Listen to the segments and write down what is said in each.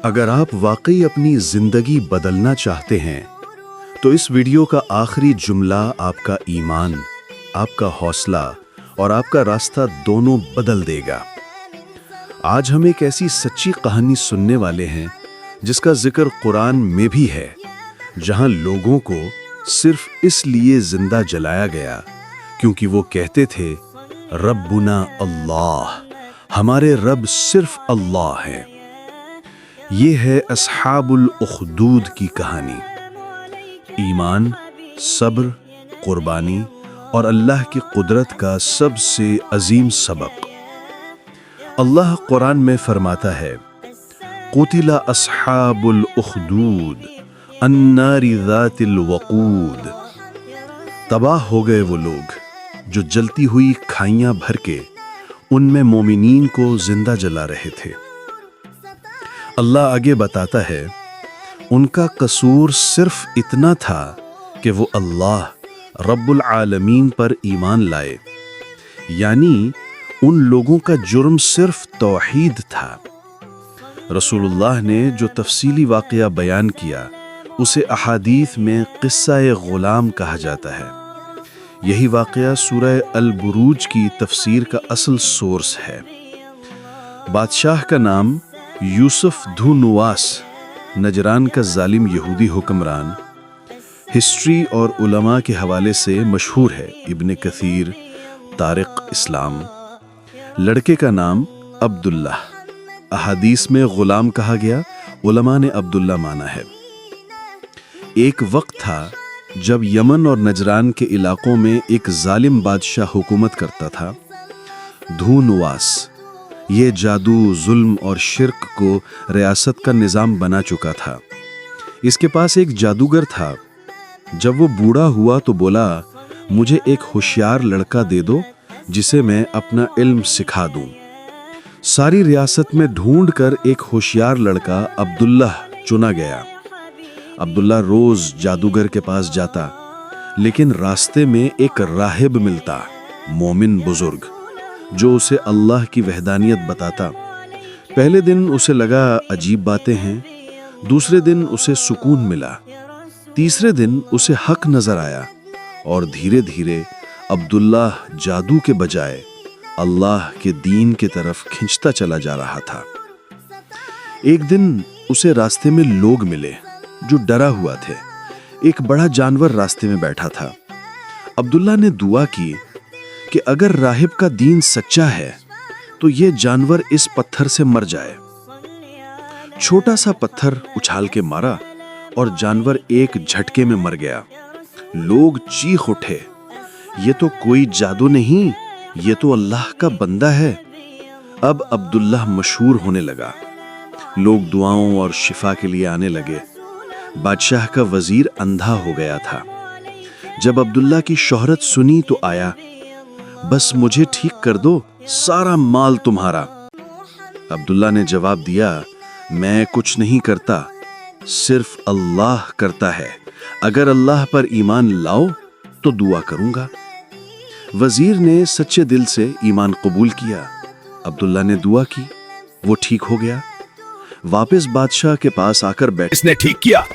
अगर आप वाकई अपनी जिंदगी बदलना चाहते हैं तो इस वीडियो का आखिरी जुमला आपका ईमान, आपका हौसला और आपका रास्ता दोनों बदल देगा। आज हम एक ऐसी सच्ची कहानी सुनने वाले हैं जिसका जिक्र कुरान में भी है, जहां लोगों को सिर्फ इसलिए जिंदा जलाया गया क्योंकि वो कहते थे रब्बुना अल्लाह, हमारे रब सिर्फ अल्लाह हैं। ये है अस्हाबुल उखदूद की कहानी। ईमान, सब्र, कुर्बानी और अल्लाह की कुदरत का सबसे अजीम सबक। अल्लाह कुरान में फरमाता है, कुतिला अस्हाबुल उखदूद अन्नारि ज़ातिल वक़ूद। तबाह हो गए वो लोग जो जलती हुई खाइयां भर के उनमें मोमिनीन को जिंदा जला रहे थे। अल्लाह आगे बताता है, उनका कसूर सिर्फ इतना था कि वो अल्लाह रब्बुल आलमीन पर ईमान लाए, यानी उन लोगों का जुर्म सिर्फ तौहीद था। रसूलुल्लाह ने जो तफसीली वाक़या बयान किया उसे अहादीथ में क़िस्सा-ए ग़ुलाम कहा जाता है। यही वाक़या सूरह अल-बुरूज की तफसीर का असल सोर्स है। बादशाह का नाम यूसुफ धू नुवास, नजरान का जालिम यहूदी हुक्मरान। हिस्ट्री और उलमा के हवाले से मशहूर है, इब्न कसीर, तारिक इस्लाम। लड़के का नाम अब्दुल्लाह, अहादीस में ग़ुलाम कहा गया, उलमा ने अब्दुल्ला माना है। एक वक्त था जब यमन और नजरान के इलाकों में एक जालिम बादशाह हुकूमत करता था, धू नुवास। ये जादू, जुल्म और शिर्क को रियासत का निज़ाम बना चुका था। इसके पास एक जादूगर था। जब वो बूढ़ा हुआ तो बोला, मुझे एक होशियार लड़का दे दो जिसे मैं अपना इल्म सिखा दूं। सारी रियासत में ढूंढ कर एक होशियार लड़का अब्दुल्लाह चुना गया। अब्दुल्ला रोज जादूगर के पास जाता, लेकिन रास्ते में एक राहिब मिलता, मोमिन बुजुर्ग, जो उसे अल्लाह की वहदानियत बताता। पहले दिन उसे लगा अजीब बातें हैं, दूसरे दिन उसे सुकून मिला, तीसरे दिन उसे हक नजर आया और धीरे धीरे अब्दुल्लाह जादू के बजाय अल्लाह के दीन की तरफ खिंचता चला जा रहा था। एक दिन उसे रास्ते में लोग मिले जो डरा हुआ थे। एक बड़ा जानवर रास्ते में बैठा था। अब्दुल्ला ने दुआ की कि अगर राहिब का दीन सच्चा है तो ये जानवर इस पत्थर से मर जाए। छोटा सा पत्थर उछाल के मारा और जानवर एक झटके में मर गया। लोग चीख उठे, ये तो कोई जादू नहीं, ये तो अल्लाह का बंदा है। अब अब्दुल्लाह मशहूर होने लगा। लोग दुआओं और शिफा के लिए आने लगे। बादशाह का वजीर अंधा हो गया था। जब अब्दुल्ला की शोहरत सुनी तो आया, बस मुझे ठीक कर दो, सारा माल तुम्हारा। अब्दुल्ला ने जवाब दिया, मैं कुछ नहीं करता, सिर्फ अल्लाह करता है। अगर अल्लाह पर ईमान लाओ तो दुआ करूंगा। वजीर ने सच्चे दिल से ईमान कबूल किया। अब्दुल्ला ने दुआ की, वो ठीक हो गया। वापस बादशाह के पास आकर बैठ, इसने ठीक किया,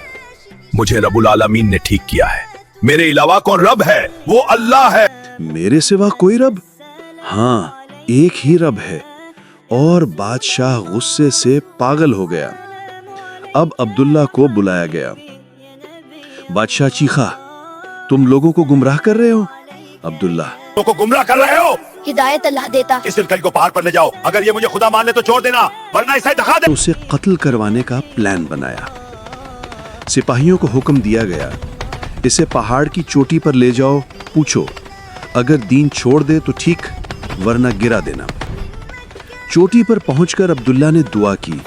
मुझे रब्बुल आलमीन ने ठीक किया है। मेरे अलावा कौन रब है? वो अल्लाह है। मेरे सिवा कोई रब? हाँ, एक ही रब है। और बादशाह गुस्से से पागल हो गया। अब अब्दुल्ला को बुलाया गया। बादशाह चीखा, तुम लोगों को गुमराह कर रहे हो? अब्दुल्ला, को गुमराह कर रहे हो? हिदायत अल्लाह देता। इस दिलकश को पहाड़ पर ले जाओ, अगर ये मुझे खुदा मान ले तो छोड़ देना, वरना इसे दिखा दे। उसे कत्ल करवाने का प्लान बनाया। सिपाहियों को हुक्म दिया गया, इसे पहाड़ की चोटी पर ले जाओ, पूछो, अगर दीन छोड़ दे तो ठीक, वरना गिरा देना। चोटी पर पहुंचकर अब्दुल्ला ने दुआ की,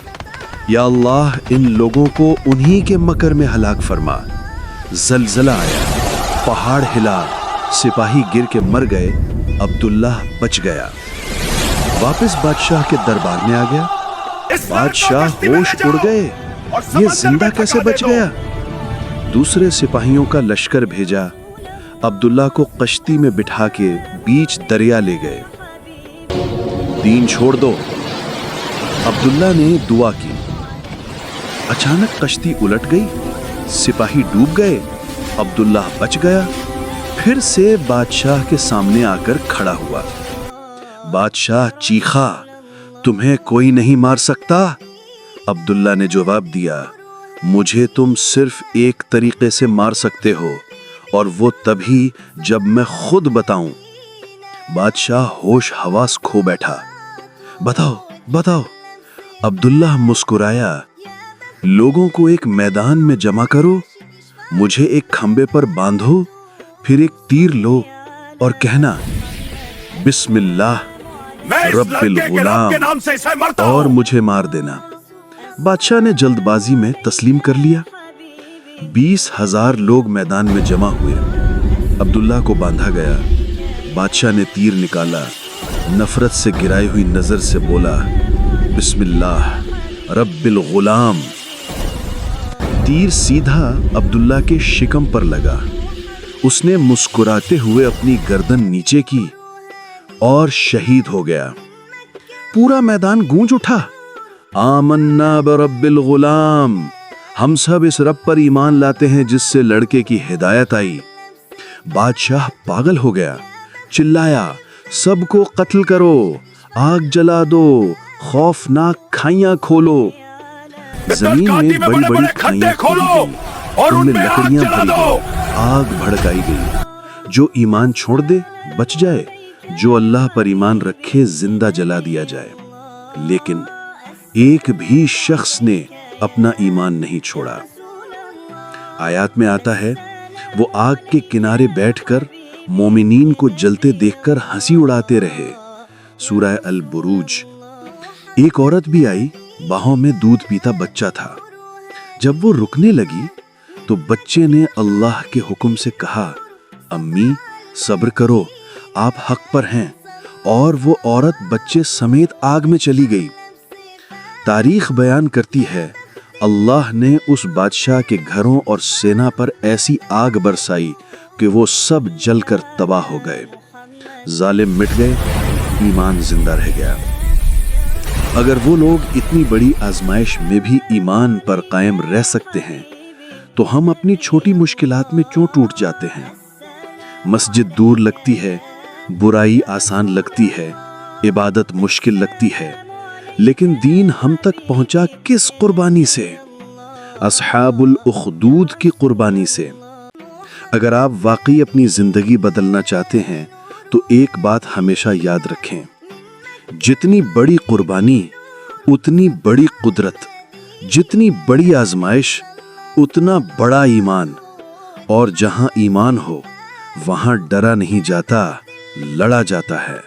या अल्लाह, इन लोगों को उन्हीं के मकर में हलाक फरमा। जलजला आया, पहाड़ हिला, सिपाही गिर के मर गए, अब्दुल्ला बच गया। वापस बादशाह के दरबार में आ गया। बादशाह होश उड़ गए, ये जिंदा कैसे बच गया? दूसरे सिपाहियों का लश्कर भेजा। अब्दुल्ला को कश्ती में बिठा के बीच दरिया ले गए। दीन छोड़ दो। अब्दुल्ला ने दुआ की, अचानक कश्ती उलट गई, सिपाही डूब गए, अब्दुल्लाह बच गया। फिर से बादशाह के सामने आकर खड़ा हुआ। बादशाह चीखा, तुम्हें कोई नहीं मार सकता। अब्दुल्ला ने जवाब दिया, मुझे तुम सिर्फ एक तरीके से मार सकते हो, और वो तभी जब मैं खुद बताऊं। बादशाह होश हवास खो बैठा। बताओ बताओ। अब्दुल्ला मुस्कुराया, लोगों को एक मैदान में जमा करो, मुझे एक खंबे पर बांधो, फिर एक तीर लो और कहना बिस्मिल्लाह रब्बिल गुलाम और मुझे मार देना। बादशाह ने जल्दबाजी में तस्लीम कर लिया। 20,000 लोग मैदान में जमा हुए। अब्दुल्ला को बांधा गया। बादशाह ने तीर निकाला, नफरत से गिराई हुई नजर से बोला, बिस्मिल्लाह रब्बिल गुलाम। तीर सीधा अब्दुल्ला के शिकम पर लगा। उसने मुस्कुराते हुए अपनी गर्दन नीचे की और शहीद हो गया। पूरा मैदान गूंज उठा, आमन्ना बरब्बिल गुलाम, हम सब इस रब पर ईमान लाते हैं जिससे लड़के की हिदायत आई। बादशाह पागल हो गया, चिल्लाया, सबको कत्ल करो, आग जला दो, खौफनाक खाइयां खोलो। जमीन में बड़ी बड़ी खाइयां खोदी गई, उनमें लकड़ियां भरी गई, आग भड़काई गई। जो ईमान छोड़ दे बच जाए, जो अल्लाह पर ईमान रखे जिंदा जला दिया जाए। लेकिन एक भी शख्स ने अपना ईमान नहीं छोड़ा। आयत में आता है, वो आग के किनारे बैठकर मोमिनीन को जलते देखकर हंसी उड़ाते रहे। सूरह अल बुरूज। एक औरत भी आई, बाहों में दूध पीता बच्चा था। जब वो रुकने लगी तो बच्चे ने अल्लाह के हुक्म से कहा, अम्मी सब्र करो, आप हक पर हैं। और वो औरत बच्चे समेत आग में चली गई। तारीख बयान करती है, अल्लाह ने उस बादशाह के घरों और सेना पर ऐसी आग बरसाई कि वो सब जलकर तबाह हो गए। जालिम मिट गए, ईमान जिंदा रह गया। अगर वो लोग इतनी बड़ी आजमाइश में भी ईमान पर कायम रह सकते हैं, तो हम अपनी छोटी मुश्किलात में क्यों टूट जाते हैं? मस्जिद दूर लगती है, बुराई आसान लगती है, इबादत मुश्किल लगती है, लेकिन दीन हम तक पहुंचा किस कुर्बानी से? अस्हाबुल उखदूद की कुर्बानी से। अगर आप वाकई अपनी जिंदगी बदलना चाहते हैं तो एक बात हमेशा याद रखें, जितनी बड़ी कुर्बानी उतनी बड़ी कुदरत, जितनी बड़ी आजमाइश उतना बड़ा ईमान। और जहां ईमान हो वहां डरा नहीं जाता, लड़ा जाता है।